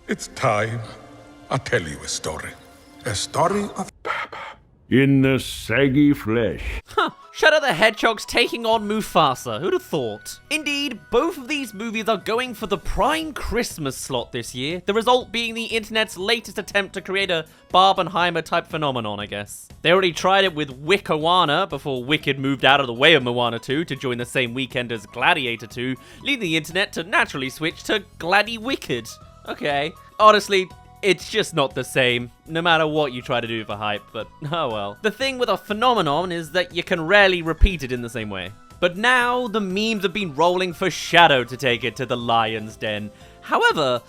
It's time. I'll tell you a story. A story of In the saggy flesh. Shadow the Hedgehog's taking on Mufasa, who'd have thought? Indeed, both of these movies are going for the prime Christmas slot this year, the result being the internet's latest attempt to create a Barbenheimer type phenomenon, I guess. They already tried it with Wicked before Wicked moved out of the way of Moana 2 to join the same weekend as Gladiator 2, leading the internet to naturally switch to Gladdy-Wicked. Okay. Honestly, it's just not the same, no matter what you try to do for hype, but oh well. The thing with a phenomenon is that you can rarely repeat it in the same way. But now, the memes have been rolling for Shadow to take it to the lion's den. However,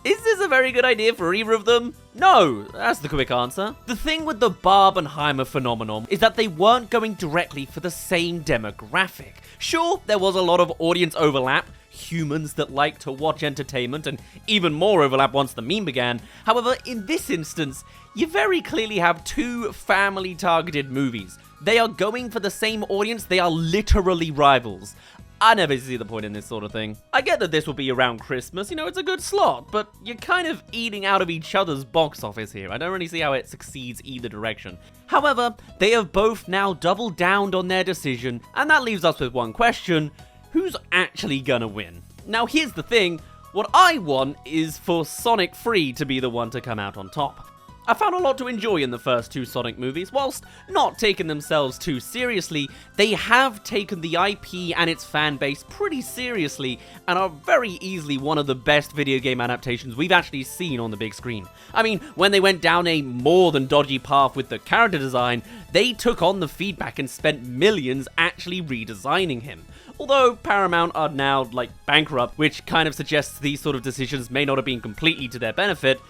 is this a very good idea for either of them? No, that's the quick answer. The thing with the Barbenheimer phenomenon is that they weren't going directly for the same demographic. Sure, there was a lot of audience overlap, humans that like to watch entertainment, and even more overlap once the meme began. However, in this instance, you very clearly have two family-targeted movies. They are going for the same audience, they are literally rivals. I never see the point in this sort of thing. I get that this will be around Christmas, you know, it's a good slot, but you're kind of eating out of each other's box office here. I don't really see how it succeeds either direction. However, they have both now doubled down on their decision, and that leaves us with one question: who's actually gonna win? Now here's the thing, what I want is for Sonic 3 to be the one to come out on top. I found a lot to enjoy in the first two Sonic movies. Whilst not taking themselves too seriously, they have taken the IP and its fan base pretty seriously and are very easily one of the best video game adaptations we've actually seen on the big screen. I mean, when they went down a more than dodgy path with the character design, they took on the feedback and spent millions actually redesigning him. Although Paramount are now, bankrupt, which kind of suggests these sort of decisions may not have been completely to their benefit,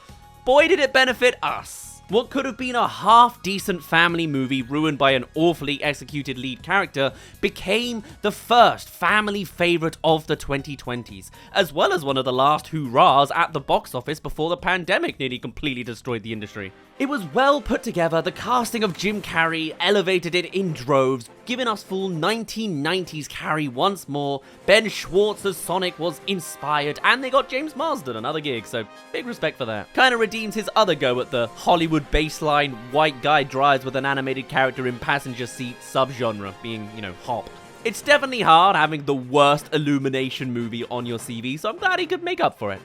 boy did it benefit us. What could have been a half-decent family movie ruined by an awfully executed lead character became the first family favourite of the 2020s, as well as one of the last hurrahs at the box office before the pandemic nearly completely destroyed the industry. It was well put together, the casting of Jim Carrey elevated it in droves, giving us full 1990s Carrey once more. Ben Schwartz's Sonic was inspired, and they got James Marsden another gig, so big respect for that. Kinda redeems his other go at the Hollywood baseline white guy drives with an animated character in passenger seat subgenre, being, Hop. It's definitely hard having the worst Illumination movie on your CV, so I'm glad he could make up for it.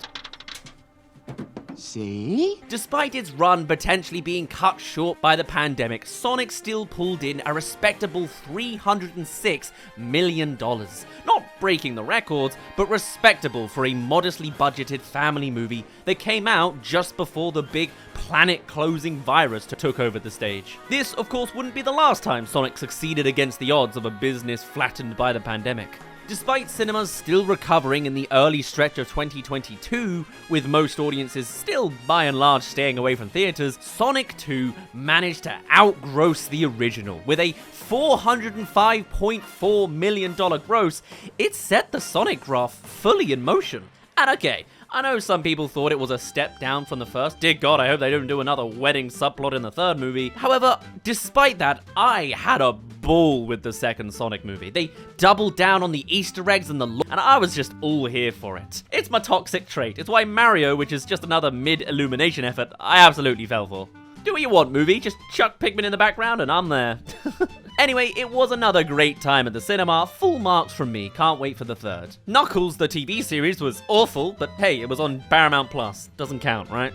See? Despite its run potentially being cut short by the pandemic, Sonic still pulled in a respectable $306 million. Not breaking the records, but respectable for a modestly budgeted family movie that came out just before the big planet-closing virus took over the stage. This, of course, wouldn't be the last time Sonic succeeded against the odds of a business flattened by the pandemic. Despite cinemas still recovering in the early stretch of 2022, with most audiences still by and large staying away from theaters, Sonic 2 managed to outgross the original. With a $405.4 million gross, it set the Sonic graph fully in motion. And okay, I know some people thought it was a step down from the first. Dear God, I hope they don't do another wedding subplot in the third movie. However, despite that, I had a ball with the second Sonic movie. They doubled down on the Easter eggs and the lore, and I was just all here for it. It's my toxic trait. It's why Mario, which is just another mid-Illumination effort, I absolutely fell for. Do what you want, movie. Just chuck Pikmin in the background and I'm there. Anyway, it was another great time at the cinema. Full marks from me. Can't wait for the third. Knuckles, the TV series, was awful, but hey, it was on Paramount Plus. Doesn't count, right?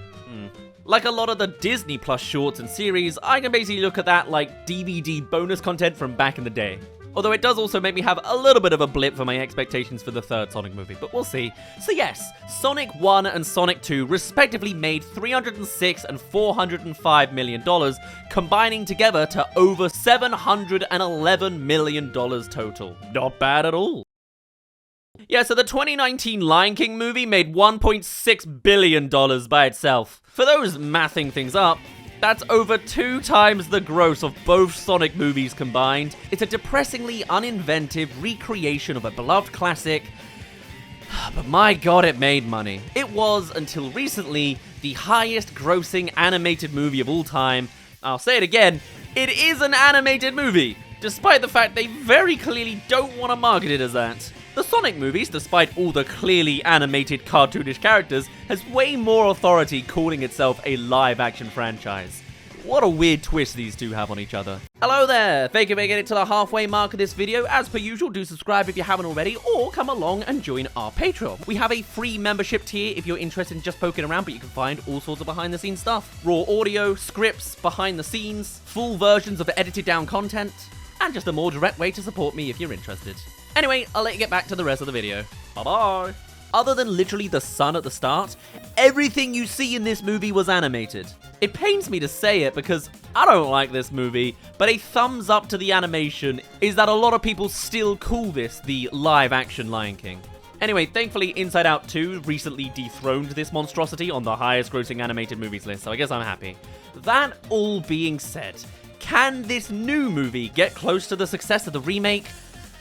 Like a lot of the Disney Plus shorts and series, I can basically look at that like DVD bonus content from back in the day. Although it does also make me have a little bit of a blip for my expectations for the third Sonic movie, but we'll see. So yes, Sonic 1 and Sonic 2 respectively made $306 and $405 million, combining together to over $711 million total. Not bad at all. Yeah, so the 2019 Lion King movie made $1.6 billion by itself. For those mathing things up, that's over 2 times the gross of both Sonic movies combined. It's a depressingly uninventive recreation of a beloved classic, but my god, it made money. It was, until recently, the highest grossing animated movie of all time. I'll say it again, it is an animated movie, despite the fact they very clearly don't want to market it as that. The Sonic movies, despite all the clearly animated cartoonish characters, has way more authority calling itself a live-action franchise. What a weird twist these two have on each other. Hello there! Thank you for making it to the halfway mark of this video. As per usual, do subscribe if you haven't already, or come along and join our Patreon. We have a free membership tier if you're interested in just poking around, but you can find all sorts of behind-the-scenes stuff. Raw audio, scripts, behind the scenes, full versions of edited down content, and just a more direct way to support me if you're interested. Anyway, I'll let you get back to the rest of the video. Bye-bye! Other than literally the sun at the start, everything you see in this movie was animated. It pains me to say it because I don't like this movie, but a thumbs up to the animation is that a lot of people still call this the live-action Lion King. Anyway, thankfully Inside Out 2 recently dethroned this monstrosity on the highest grossing animated movies list, so I guess I'm happy. That all being said, can this new movie get close to the success of the remake?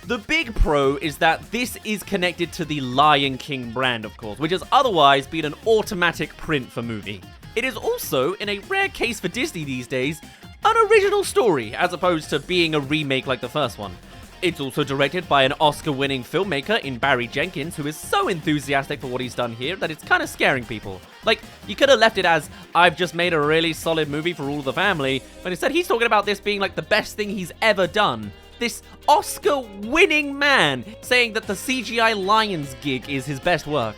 The big pro is that this is connected to the Lion King brand, of course, which has otherwise been an automatic print for movie. It is also, in a rare case for Disney these days, an original story, as opposed to being a remake like the first one. It's also directed by an Oscar-winning filmmaker in Barry Jenkins, who is so enthusiastic for what he's done here that it's kind of scaring people. Like, you could have left it as, I've just made a really solid movie for all of the family, but instead he's talking about this being like the best thing he's ever done. This Oscar-winning man saying that the CGI Lions gig is his best work.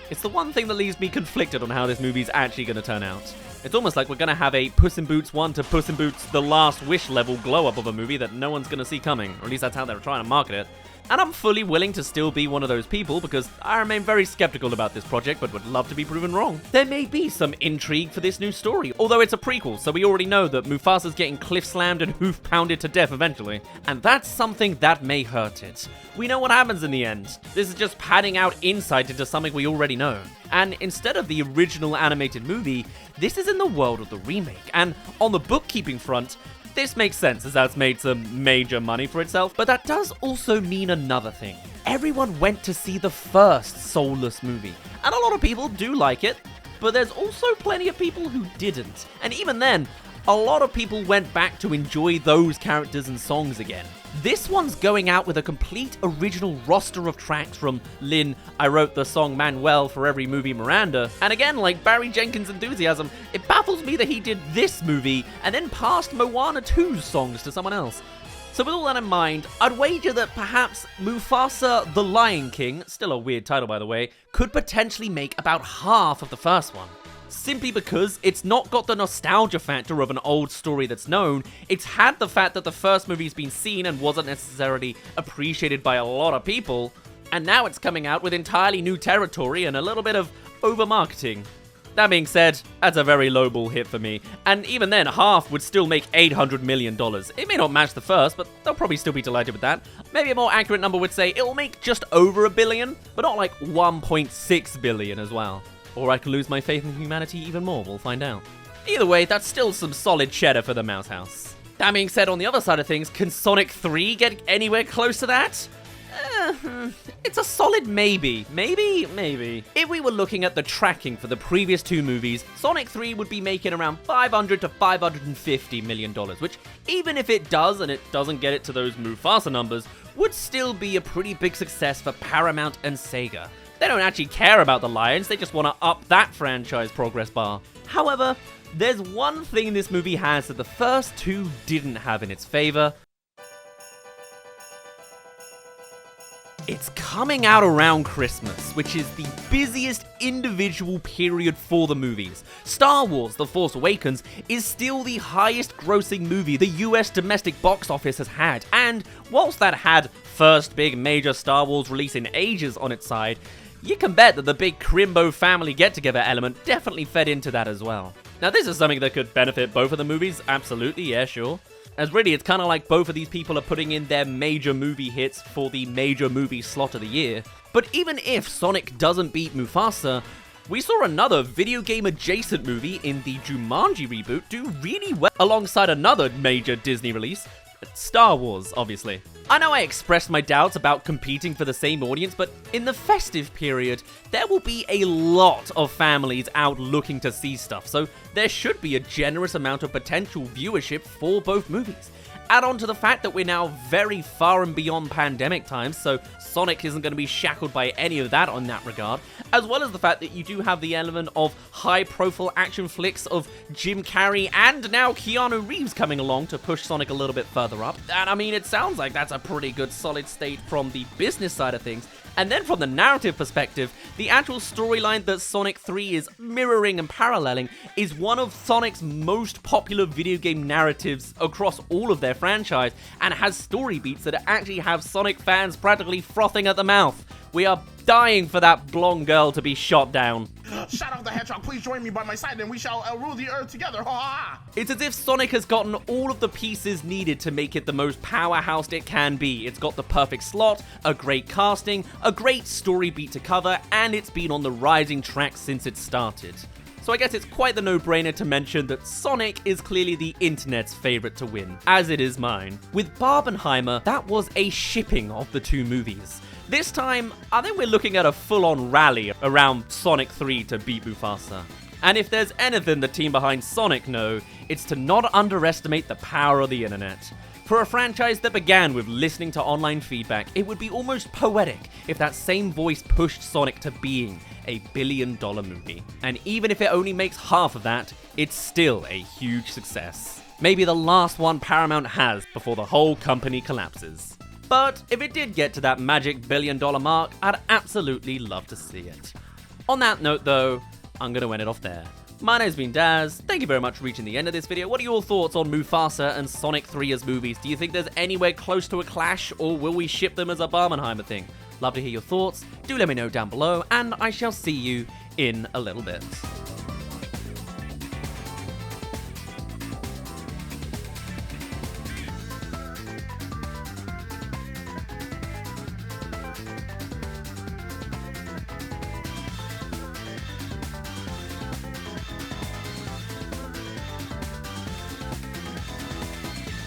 It's the one thing that leaves me conflicted on how this movie's actually going to turn out. It's almost like we're going to have a Puss in Boots 1 to Puss in Boots The Last Wish level glow-up of a movie that no one's going to see coming, or at least that's how they're trying to market it. And I'm fully willing to still be one of those people because I remain very skeptical about this project but would love to be proven wrong. There may be some intrigue for this new story, although it's a prequel, so we already know that Mufasa's getting cliff-slammed and hoof-pounded to death eventually. And that's something that may hurt it. We know what happens in the end. This is just padding out insight into something we already know. And instead of the original animated movie, this is in the world of the remake. And on the bookkeeping front, this makes sense as that's made some major money for itself, but that does also mean another thing. Everyone went to see the first soulless movie, and a lot of people do like it, but there's also plenty of people who didn't. And even then, a lot of people went back to enjoy those characters and songs again. This one's going out with a complete original roster of tracks from Lin, I wrote the song Manuel for every movie Miranda, and again, like Barry Jenkins' enthusiasm, it baffles me that he did this movie and then passed Moana 2's songs to someone else. So with all that in mind, I'd wager that perhaps Mufasa the Lion King, still a weird title by the way, could potentially make about half of the first one. Simply because it's not got the nostalgia factor of an old story that's known, it's had the fact that the first movie's been seen and wasn't necessarily appreciated by a lot of people, and now it's coming out with entirely new territory and a little bit of over-marketing. That being said, that's a very lowball hit for me, and even then, half would still make $800 million. It may not match the first, but they'll probably still be delighted with that. Maybe a more accurate number would say it'll make just over $1 billion, but not like 1.6 billion as well. Or I could lose my faith in humanity even more, we'll find out. Either way, that's still some solid cheddar for the Mouse House. That being said, on the other side of things, can Sonic 3 get anywhere close to that? It's a solid maybe. Maybe. If we were looking at the tracking for the previous two movies, Sonic 3 would be making around $500 to $550 million, which, even if it does and it doesn't get it to those Mufasa numbers, would still be a pretty big success for Paramount and Sega. They don't actually care about the Lions, they just want to up that franchise progress bar. However, there's one thing this movie has that the first two didn't have in its favor. It's coming out around Christmas, which is the busiest individual period for the movies. Star Wars: The Force Awakens is still the highest grossing movie the US domestic box office has had, and whilst that had first big major Star Wars release in ages on its side, you can bet that the big Crimbo family get-together element definitely fed into that as well. Now this is something that could benefit both of the movies, absolutely, yeah, sure. As really, it's kind of like both of these people are putting in their major movie hits for the major movie slot of the year. But even if Sonic doesn't beat Mufasa, we saw another video game adjacent movie in the Jumanji reboot do really well alongside another major Disney release, Star Wars, obviously. I know I expressed my doubts about competing for the same audience, but in the festive period, there will be a lot of families out looking to see stuff, so there should be a generous amount of potential viewership for both movies. Add on to the fact that we're now very far and beyond pandemic times, so Sonic isn't going to be shackled by any of that on that regard, as well as the fact that you do have the element of high-profile action flicks of Jim Carrey and now Keanu Reeves coming along to push Sonic a little bit further up. And I mean, it sounds like that's a pretty good solid state from the business side of things. And then from the narrative perspective, the actual storyline that Sonic 3 is mirroring and paralleling is one of Sonic's most popular video game narratives across all of their franchise, and has story beats that actually have Sonic fans practically frothing at the mouth. We are dying for that blonde girl to be shot down. Shadow the Hedgehog, please join me by my side and we shall rule the earth together. Ha! It's as if Sonic has gotten all of the pieces needed to make it the most powerhouse it can be. It's got the perfect slot, a great casting, a great story beat to cover, and it's been on the rising track since it started. So I guess it's quite the no-brainer to mention that Sonic is clearly the internet's favorite to win, as it is mine. With Barbenheimer, that was a shipping of the two movies. This time, I think we're looking at a full-on rally around Sonic 3 to beat Mufasa. And if there's anything the team behind Sonic know, it's to not underestimate the power of the internet. For a franchise that began with listening to online feedback, it would be almost poetic if that same voice pushed Sonic to being a billion-dollar movie. And even if it only makes half of that, it's still a huge success. Maybe the last one Paramount has before the whole company collapses. But if it did get to that magic billion-dollar mark, I'd absolutely love to see it. On that note though, I'm gonna end it off there. My name's been Daz, thank you very much for reaching the end of this video. What are your thoughts on Mufasa and Sonic 3 as movies? Do you think there's anywhere close to a clash, or will we ship them as a Barbenheimer thing? Love to hear your thoughts, do let me know down below, and I shall see you in a little bit.